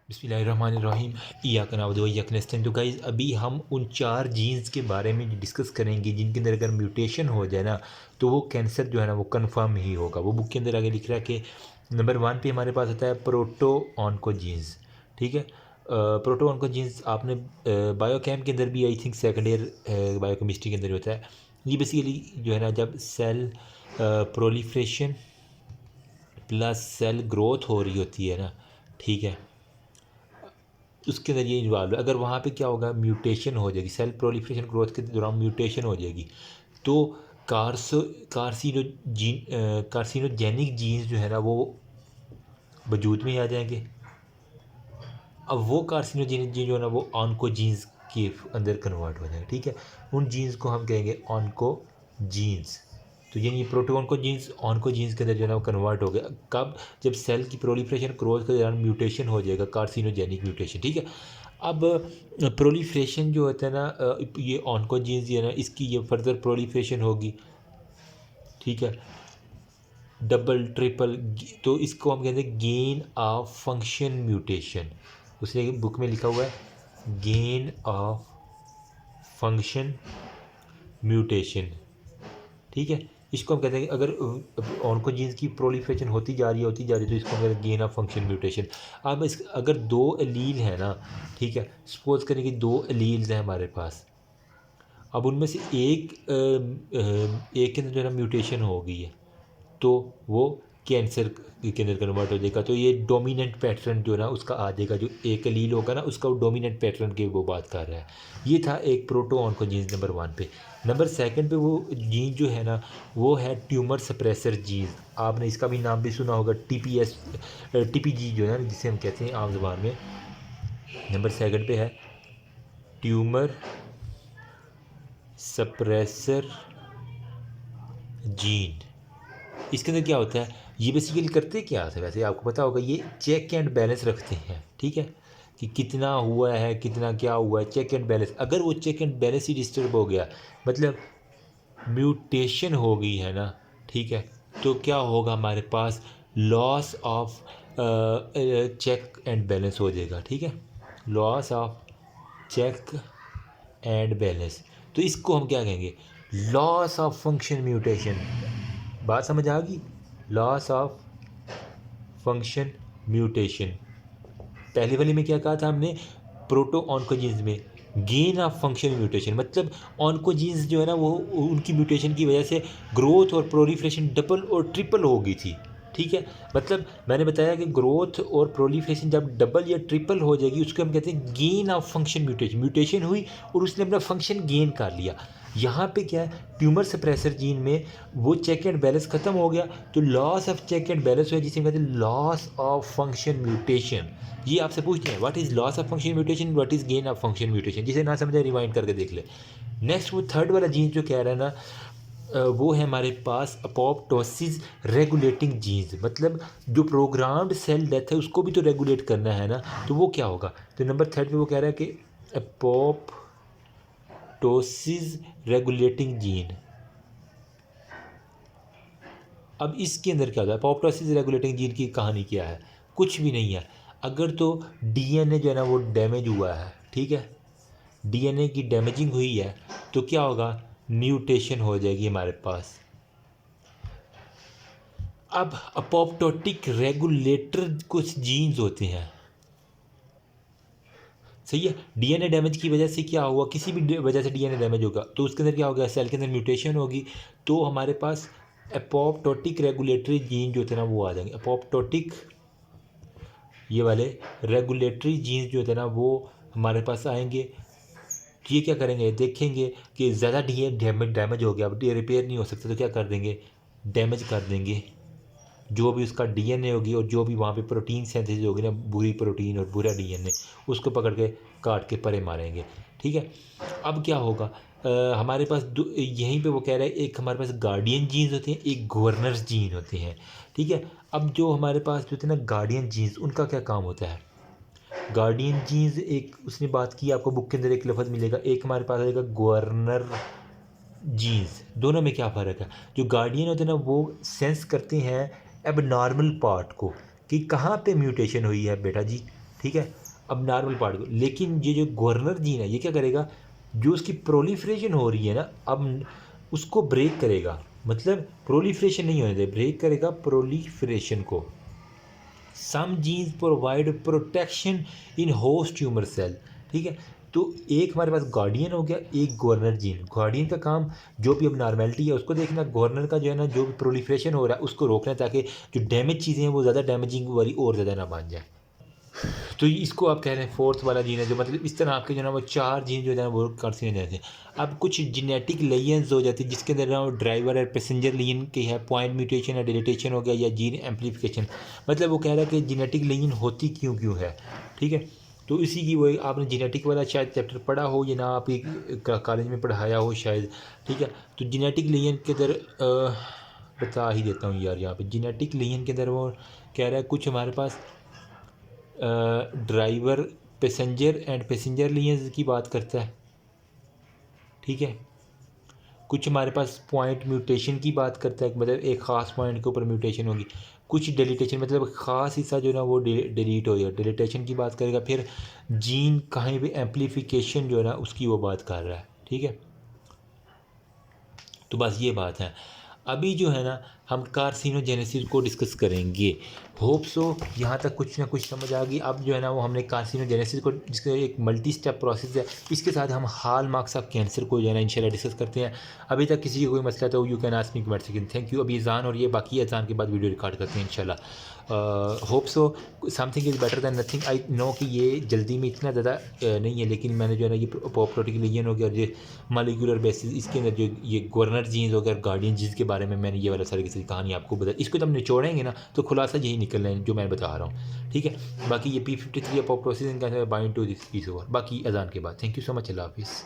बिस्मिल्लाहिर्रहमानिर्रहीम इय्याक नअबुदु व इय्याक नस्तईन। तो गाइज़ अभी हम उन 4 जीन्स के बारे में डिस्कस करेंगे जिनके अंदर अगर म्यूटेशन हो जाए ना तो वो कैंसर जो है ना वो कन्फर्म ही होगा। वो बुक के अंदर आगे लिख रहा है कि नंबर 1 पे हमारे पास आता है प्रोटो ऑन्कोजीन्स। ठीक है, प्रोटो ऑन्कोजीन्स आपने बायोकेम के अंदर भी I think second year biochemistry के अंदर होता है। ये बेसिकली जो है ना जब cell proliferation plus cell growth हो रही होती है ना, ठीक है, उसके अंदर ये इन्वॉल्व है। अगर वहाँ पे क्या होगा, म्यूटेशन हो जाएगी, सेल प्रोलिफरेशन ग्रोथ के दौरान म्यूटेशन हो जाएगी तो कार्सिनोजेनिक जीन्स जो है ना वो वजूद में आ जाएंगे। अब वो कार्सिनोजेनिक जीन जो है ना वो ऑन्कोजीन्स के अंदर कन्वर्ट हो जाएगा। ठीक है, उन जीन्स को हम कहेंगे ऑन्कोजीन्स। तो यानी प्रोटोऑन्कोजीन्स ऑन्कोजीन्स के अंदर जो है ना वो कन्वर्ट हो गया। कब? जब सेल की प्रोलिफरेशन ग्रोथ के दौरान म्यूटेशन हो जाएगा, कार्सिनोजेनिक म्यूटेशन। ठीक है, अब प्रोलिफरेशन जो होता है ना, ये ऑन्कोजीन्स है ना, इसकी ये फर्दर प्रोलिफरेशन होगी। ठीक है, डबल ट्रिपल, तो इसको हम कहते हैं गेन ऑफ फंक्शन म्यूटेशन। उसने बुक में लिखा हुआ है गेन ऑफ फंक्शन म्यूटेशन। ठीक है, इसको हम कहते हैं अगर ऑन्कोजीन्स की प्रोलिफरेशन होती जा रही है तो इसको हम कहते हैं गेन ऑफ फंक्शन म्यूटेशन। अब इस अगर 2 एलील है ना, ठीक है, सपोज करें कि 2 एलील्स हैं हमारे पास। अब उनमें से एक के अंदर जो है ना म्यूटेशन हो गई है तो वो कैंसर के अंदर कन्वर्ट हो जाएगा। तो ये डोमिनेंट पैटर्न जो है ना उसका आ जाएगा, जो एक एलील होगा ना उसका वो डोमिनेंट पैटर्न की वो बात कर रहा है। ये था एक प्रोटो ऑन्कोजीन्स नंबर 1 पे। नंबर 2 पे वो जीन जो है ना वो है ट्यूमर सप्रेसर जीन। आपने इसका भी नाम भी सुना होगा, TPG जो है ना जिसे हम कहते हैं आम जुबान में। नंबर 2 पे है ट्यूमर सप्रेसर जीन। इसके अंदर क्या होता है, ये बेसिकली करते क्या है, वैसे आपको पता होगा, ये चेक एंड बैलेंस रखते हैं। ठीक है, कि कितना हुआ है, कितना क्या हुआ है, चेक एंड बैलेंस। अगर वो चेक एंड बैलेंस ही डिस्टर्ब हो गया, मतलब म्यूटेशन हो गई है ना, ठीक है, तो क्या होगा, हमारे पास loss of check and balance हो जाएगा। ठीक है, loss of check and balance. तो इसको हम क्या कहेंगे, लॉस ऑफ फंक्शन म्यूटेशन। बात समझ आ गई, लॉस ऑफ फंक्शन म्यूटेशन। पहले वाले में क्या कहा था हमने, प्रोटो ऑन्कोजीन्स में गेन ऑफ फंक्शन म्यूटेशन, मतलब ऑन्कोजीन्स जो है ना वो उनकी म्यूटेशन की वजह से ग्रोथ और प्रोलिफरेशन डबल और ट्रिपल हो गई थी। ठीक है, मतलब मैंने बताया कि ग्रोथ और प्रोलिफरेशन जब डबल या ट्रिपल हो जाएगी उसको हम कहते हैं gain of function mutation. Mutation हुई और उसने अपना फंक्शन गेन कर लिया। यहाँ पे क्या है, ट्यूमर सप्रेसर जीन में वो चेक एंड बैलेंस ख़त्म हो गया तो loss of check and balance हुआ, जिसे हम कहते हैं लॉस ऑफ फंक्शन म्यूटेशन। ये आपसे पूछते हैं what is loss of function mutation, what is gain of function mutation. जिसे ना समझे रिवाइंड करके देख ले। नेक्स्ट वो थर्ड वाला जीन जो कह रहा है ना, वो है हमारे पास अपोप्टोसिस रेगुलेटिंग जीन्स। मतलब जो प्रोग्राम्ड सेल डेथ है उसको भी तो रेगुलेट करना है ना, तो वो क्या होगा। तो नंबर 3 पे वो कह रहा है कि अपोप्टोसिस रेगुलेटिंग जीन। अब इसके अंदर क्या होता है, अपोप्टोसिस रेगुलेटिंग जीन की कहानी क्या है, कुछ भी नहीं है। अगर तो DNA जो है ना वो डैमेज हुआ है, ठीक है, DNA की डैमेजिंग हुई है तो क्या होगा, म्यूटेशन हो जाएगी हमारे पास। अब अपोप्टोटिक रेगुलेटर कुछ जीन्स होते हैं, सही है। DNA डैमेज की वजह से क्या हुआ, किसी भी वजह से DNA डैमेज होगा तो उसके अंदर क्या होगा, सेल के अंदर म्यूटेशन होगी तो हमारे पास अपोप्टोटिक रेगुलेटरी जीन जो होते हैं ना वो आ जाएंगे। अपोप्टोटिक ये वाले रेगुलेटरी जीन्स जो होते हैं ना वो हमारे पास आएंगे। तो ये क्या करेंगे, देखेंगे कि ज़्यादा डैमेज हो गया, अब ये रिपेयर नहीं हो सकता तो क्या कर देंगे, डैमेज कर देंगे। जो भी उसका DNA होगी और जो भी वहाँ पे प्रोटीन सिंथेसिस होगी ना, बुरी प्रोटीन और बुरा DNA, उसको पकड़ के काट के परे मारेंगे। ठीक है, अब क्या होगा, हमारे पास यहीं पे वो कह रहा है एक हमारे पास गार्डियन जीन्स होते हैं, एक गवर्नर्स जीन होते हैं। ठीक है, अब जो हमारे पास जो थे ना गार्डियन जीन्स, उनका क्या काम होता है। गार्डियन जीन्स एक उसने बात की, आपको बुक के अंदर एक लफ्ज़ मिलेगा, एक हमारे पास आएगा गवर्नर जीन्स। दोनों में क्या फ़र्क है, जो गार्डियन होते हैं ना वो सेंस करते हैं एब नॉर्मल पार्ट को, कि कहाँ पे म्यूटेशन हुई है बेटा जी, ठीक है, अब नॉर्मल पार्ट को, लेकिन ये जो गवर्नर जीन है ये क्या करेगा, जो उसकी प्रोलिफरेशन हो रही है ना, अब उसको ब्रेक करेगा, मतलब प्रोलिफरेशन नहीं होने दे, ब्रेक करेगा प्रोलिफरेशन को। Some genes provide protection in host tumour cell, ठीक है। तो एक हमारे पास गार्डियन हो गया, एक गवर्नर जीन। गार्डियन का काम जो भी अब नॉर्मेलिटी है उसको देखना, गवर्नर का जो है ना जो भी प्रोलिफरेशन हो रहा है उसको रोकना, ताकि जो डैमेज चीज़ें हैं वो ज़्यादा डैमेजिंग वाली और ज़्यादा ना बन जाए। तो इसको आप कह रहे हैं फोर्थ वाला जीन है, जो मतलब इस तरह आपके जो है ना वो 4 जीन जो है ना वो कार्सिनोजेनिक हैं। अब कुछ जेनेटिक लेयर्स हो जाती है जिसके अंदर ना वो ड्राइवर और पैसेंजर लेयन की है, पॉइंट म्यूटेशन या डिलीटेशन हो गया या जीन एम्पलीफिकेशन, मतलब वो कह रहा है कि जेनेटिक लेयन होती क्यों क्यों है, ठीक है। तो इसी की वही आपने जेनेटिक वाला शायद चैप्टर पढ़ा हो या ना आप कॉलेज में पढ़ाया हो शायद, ठीक है। तो जेनेटिक लेयन के अंदर बता ही देता हूँ यार, यहाँ पे जेनेटिक लेयन के अंदर वो कह रहा है कुछ हमारे पास driver passenger and passenger layers की बात करता है, ठीक है। कुछ हमारे पास पॉइंट म्यूटेशन की बात करता है, मतलब एक ख़ास पॉइंट के ऊपर म्यूटेशन होगी। कुछ डिलीटेशन मतलब ख़ास हिस्सा जो है ना वो डिलीट हो गया, डिलीटेशन की बात करेगा। फिर जीन कहीं भी एम्पलीफिकेशन जो है ना उसकी वो बात कर रहा है, ठीक है। तो बस ये बात है। अभी जो है ना हम कार्सिनोजेनेसिस को डिस्कस करेंगे। होप सो यहाँ तक कुछ ना कुछ समझ आ गई। अब जो है ना वो हमने कार्सिनोजेनेसिस को, जिसका एक मल्टी स्टेप प्रोसेस है, इसके साथ हम हाल मार्क्स ऑफ कैंसर को जो है ना इंशाल्लाह डिस्कस करते हैं। अभी तक किसी को कोई मसला तो you can ask me comment section. Thank you. अभी अजान और ये बाकी अजान के बाद वीडियो रिकॉर्ड करते हैं इंशाल्लाह। Hope so something is better than nothing. I know कि ये जल्दी में इतना ज़्यादा नहीं है, लेकिन मैंने जो है ना ये प्रोटीन लियन हो गया और ये मालिकुलर बेसिस, इसके अंदर जो ये गवर्नर जीन्स हो गया, गार्डियन जीन्स के बारे में मैंने ये वाला सारी की सारी कहानी आपको बता, इसको तो हम निचोड़ेंगे ना तो खुलासा यही निकलना है जो मैं बता रहा हूँ, ठीक है। बाकी ये P53 अपोप्टोसिस इनका bind to this piece over, बाकी अजान के बाद। थैंक यू सो मच, अल्लाह हाफिज़।